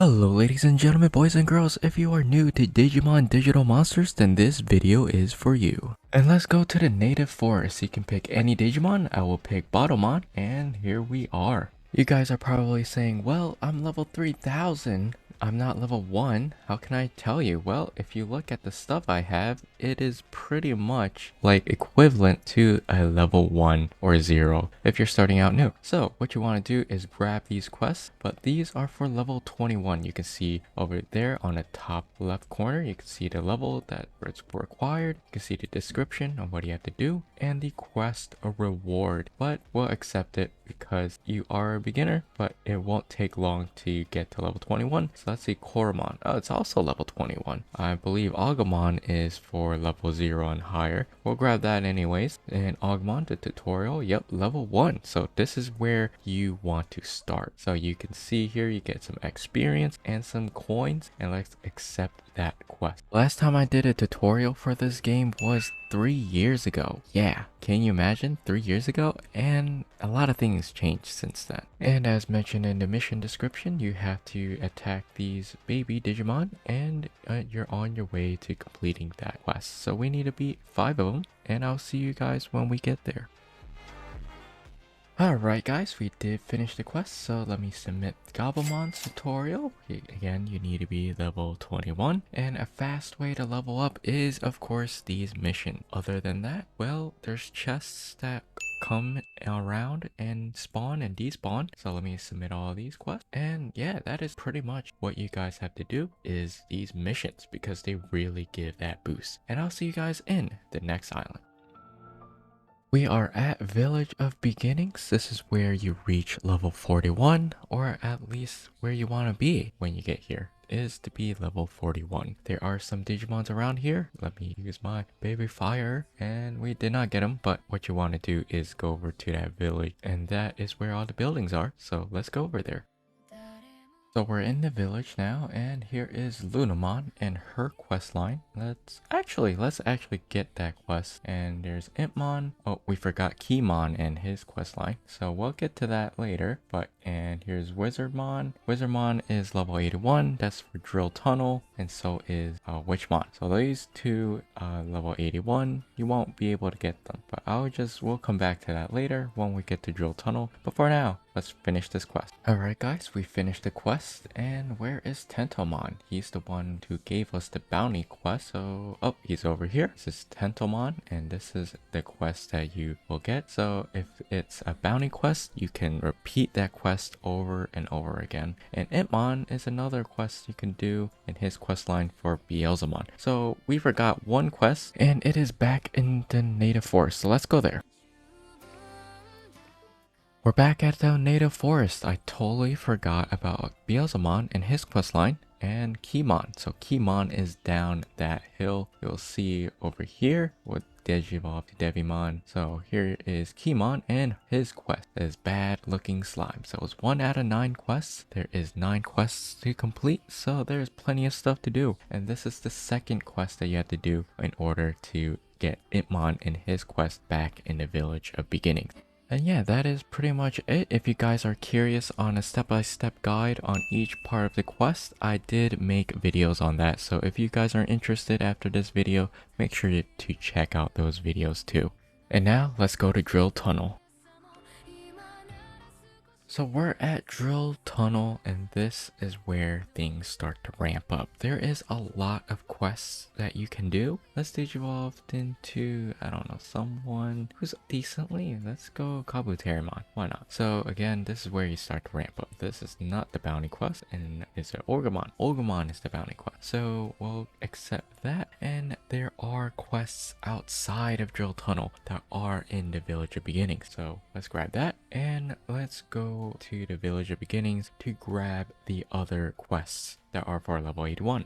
Hello ladies and gentlemen, boys and girls. If you are new to Digimon Digital Monsters, then this video is for you. And let's go to the native forest. You can pick any Digimon. I will pick Bottlemon, and here we are. You guys are probably saying, well, I'm level 3000. I'm not level 1. How can I tell you? Well, if you look at the stuff I have, it is pretty much like equivalent to a level 1 or 0 if you're starting out new. So what you want to do is grab these quests, but these are for level 21. You can see over there on the top left corner, you can see the level that is required. You can see the description of what you have to do and the quest reward, but we'll accept it because you are a beginner, but it won't take long to get to level 21. So let's see Koromon. Oh, it's also level 21. I believe Agumon is for level 0 and higher. We'll grab that anyways. And Agumon, the tutorial, yep, level 1. So this is where you want to start. So you can see here you get some experience and some coins, and let's accept that quest. Last time I did a tutorial for this game was 3 years ago. Yeah, can you imagine? 3 years ago? And a lot of things changed since then. And as mentioned in the mission description, you have to attack these baby Digimon, and you're on your way to completing that quest. So we need to beat 5 of them, and I'll see you guys when we get there. Alright guys, we did finish the quest, so let me submit Gobblemon's tutorial. Again, you need to be level 21, and a fast way to level up is of course these missions. Other than that, well, there's chests that come around and spawn and despawn. So let me submit all these quests, and yeah, that is pretty much what you guys have to do is these missions, because they really give that boost. And I'll see you guys in the next island. We are at Village of Beginnings. This is where you reach level 41, or at least where you want to be when you get here, is to be level 41. There are some Digimons around here. Let me use my baby fire, and we did not get them, but what you want to do is go over to that village, and that is where all the buildings are. So let's go over there. So we're in the village now, and here is Lunamon and her quest line. Let's actually get that quest. And there's Impmon. Oh, we forgot Kiimon and his quest line, so we'll get to that later. And here's Wizardmon. Wizardmon is level 81. That's for Drill Tunnel, and so is Witchmon. So these two level 81. You won't be able to get them, but we'll come back to that later when we get to Drill Tunnel. But for now, let's finish this quest. Alright guys, we finished the quest, and where is Tentomon? He's the one who gave us the bounty quest, so... oh, he's over here. This is Tentomon, and this is the quest that you will get. So if it's a bounty quest, you can repeat that quest over and over again. And Impmon is another quest you can do in his quest line for Beelzemon. So we forgot one quest, and it is back in the native forest, so let's go there. We're back at the native forest. I totally forgot about Beelzemon and his questline and kiimon. So kiimon is down that hill. You'll see over here with Digivolve to Devimon. So here is kiimon, and his quest is bad looking slime. So it's 1 out of 9 quests. There is 9 quests to complete, so there's plenty of stuff to do. And this is the second quest that you have to do in order to get Impmon and his quest back in the Village of Beginnings. And yeah, that is pretty much it. If you guys are curious on a step-by-step guide on each part of the quest, I did make videos on that. So if you guys are interested after this video, make sure to check out those videos too. And now let's go to Drill Tunnel. So we're at Drill Tunnel, and this is where things start to ramp up. There is a lot of quests that you can do. Let's digivolve into, I don't know, someone who's decently. Let's go Kabuterimon. Why not? So again, this is where you start to ramp up. This is not the bounty quest, and it's an Orgrimmon. Orgrimmon is the bounty quest. So we'll accept that. And there are quests outside of Drill Tunnel that are in the Village of Beginnings. So let's grab that, and let's go to the Village of Beginnings to grab the other quests that are for level 81.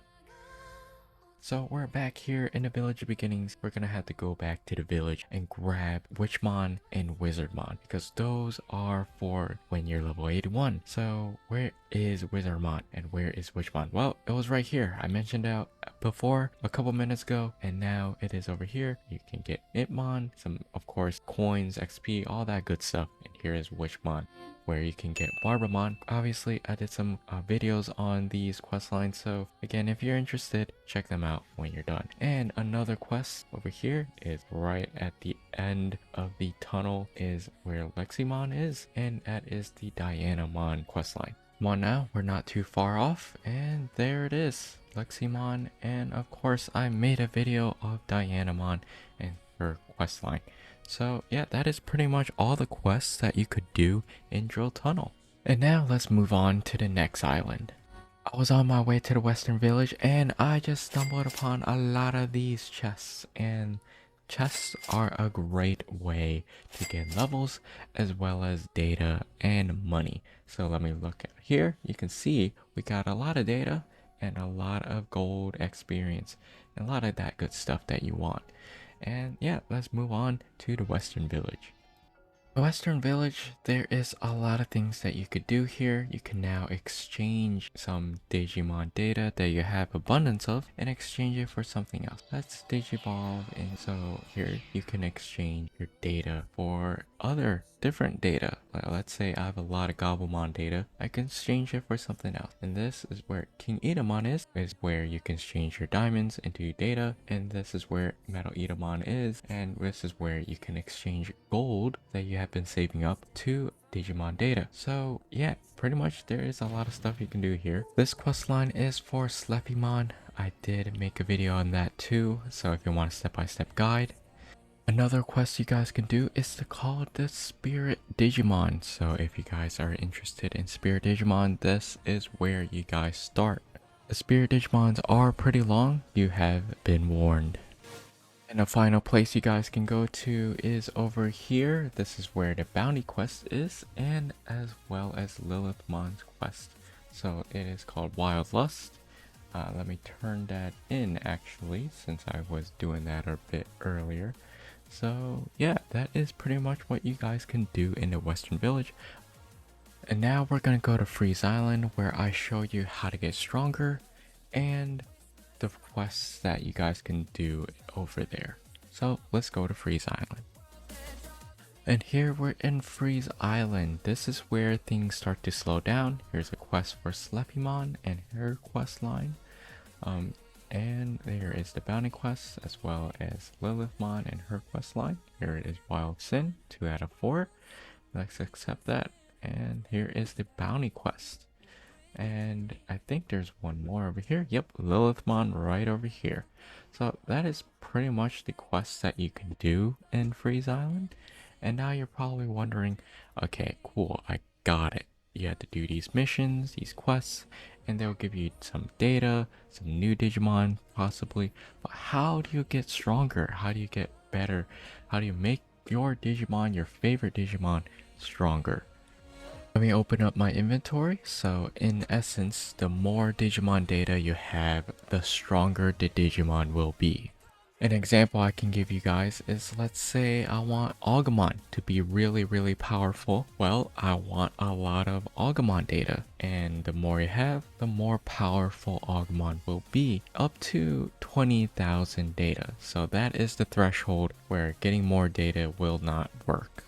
So we're back here in the Village of Beginnings. We're gonna have to go back to the village and grab Witchmon and Wizardmon, because those are for when you're level 81. So where is Wizardmon and where is Witchmon? Well, it was right here. I mentioned out before a couple minutes ago, and now it is over here. You can get Itmon, some of course coins, XP, all that good stuff. And here is Wishmon, where you can get Barbamon. Obviously, I did some videos on these quest lines, so again, if you're interested, check them out when you're done. And another quest over here is right at the end of the tunnel is where Leximon is, and that is the Dianamon quest line. Come on now, we're not too far off, and there it is, Leximon. And of course, I made a video of Dianamon and her quest line. So yeah, that is pretty much all the quests that you could do in Drill Tunnel. And now let's move on to the next island. I was on my way to the Western Village and I just stumbled upon a lot of these chests, and chests are a great way to get levels as well as data and money. So let me look at here. You can see we got a lot of data and a lot of gold experience and a lot of that good stuff that you want. And yeah, let's move on to the Western Village. The Western Village, there is a lot of things that you could do here. You can now exchange some Digimon data that you have abundance of and exchange it for something else. Let's Digivolve, and so here you can exchange your data for other different data. Let's say I have a lot of Gobblebon data. I can exchange it for something else. And this is where King Itamon is where you can exchange your diamonds into data. And this is where Metal Itamon is. And this is where you can exchange gold that you have been saving up to Digimon data. So yeah, pretty much there is a lot of stuff you can do here. This quest line is for Sleepymon. I did make a video on that too, so if you want a step-by-step guide. Another quest you guys can do is to call the Spirit Digimon. So if you guys are interested in Spirit Digimon, this is where you guys start. The Spirit Digimons are pretty long, you have been warned. And the final place you guys can go to is over here. This is where the bounty quest is, and as well as Lilithmon's quest. So it is called Wild Lust. Let me turn that in actually, since I was doing that a bit earlier. So yeah, that is pretty much what you guys can do in the Western Village. And now we're gonna go to Freeze Island, where I show you how to get stronger and the quests that you guys can do over there. So let's go to Freeze Island. And here we're in Freeze Island. This is where things start to slow down. Here's a quest for Sleepymon and her quest line. And there is the bounty quest as well as Lilithmon and her quest line. Here it is Wild Sin, 2 out of 4. Let's accept that. And here is the bounty quest. And I think there's one more over here. Yep, Lilithmon right over here. So that is pretty much the quests that you can do in Freeze Island. And now you're probably wondering, okay, cool, I got it. You have to do these missions, these quests, and they'll give you some data, some new Digimon possibly. But how do you get stronger? How do you get better? How do you make your Digimon, your favorite Digimon, stronger? Let me open up my inventory. So in essence, the more Digimon data you have, the stronger the Digimon will be. An example I can give you guys is, let's say I want Agumon to be really powerful. Well, I want a lot of Agumon data, and the more you have, the more powerful Agumon will be, up to 20,000 data. So that is the threshold where getting more data will not work.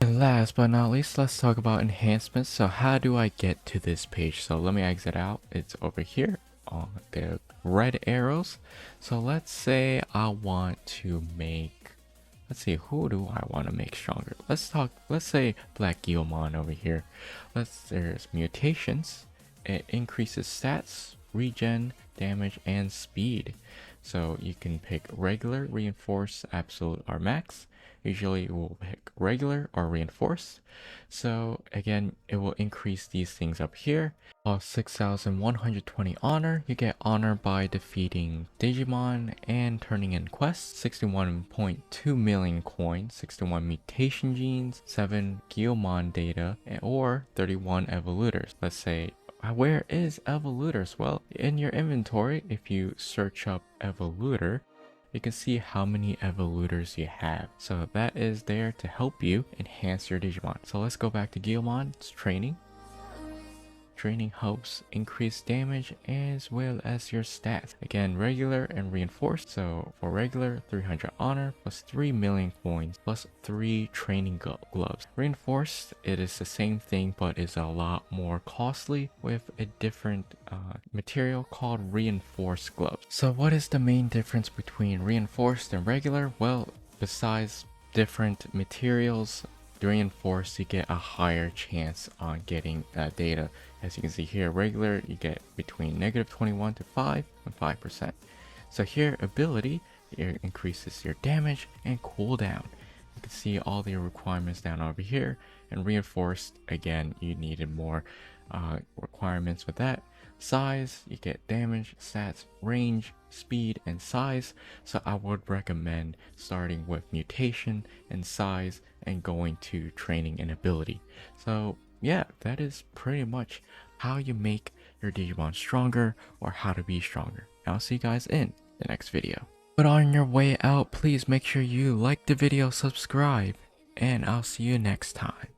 And last but not least, let's talk about enhancements. So how do I get to this page? So let me exit out. It's over here on the red arrows. So let's say I want to make, let's see, who do I want to make stronger? Let's say Black Kiimon over here. There's Mutations. It increases stats, regen, damage, and speed. So you can pick regular, reinforced, absolute, or max. Usually we'll pick regular or reinforced. So again, it will increase these things up here. 6,120 honor. You get honor by defeating Digimon and turning in quests. 61.2 million coins, 61 mutation genes, 7 Guilmon data, or 31 evolutors. Let's say, where is evolutors? Well, in your inventory, if you search up evolutor, you can see how many evolutors you have. So that is there to help you enhance your Digimon. So let's go back to Guilmon's training. training helps increase damage as well as your stats. Again, regular and reinforced. So for regular, 300 honor plus 3 million coins plus 3 training gloves. Reinforced, it is the same thing but is a lot more costly with a different material called reinforced gloves. So what is the main difference between reinforced and regular? Well, besides different materials, reinforced you get a higher chance on getting data. As you can see here, regular you get between -21 to 5 and 5%. So here, ability, it increases your damage and cooldown. You can see all the requirements down over here. And reinforced, again, you needed more requirements with that. Size, you get damage, stats, range, speed, and size. So I would recommend starting with mutation and size and going to training and ability. So yeah, that is pretty much how you make your Digimon stronger or how to be stronger. I'll see you guys in the next video. But on your way out, please make sure you like the video, subscribe, and I'll see you next time.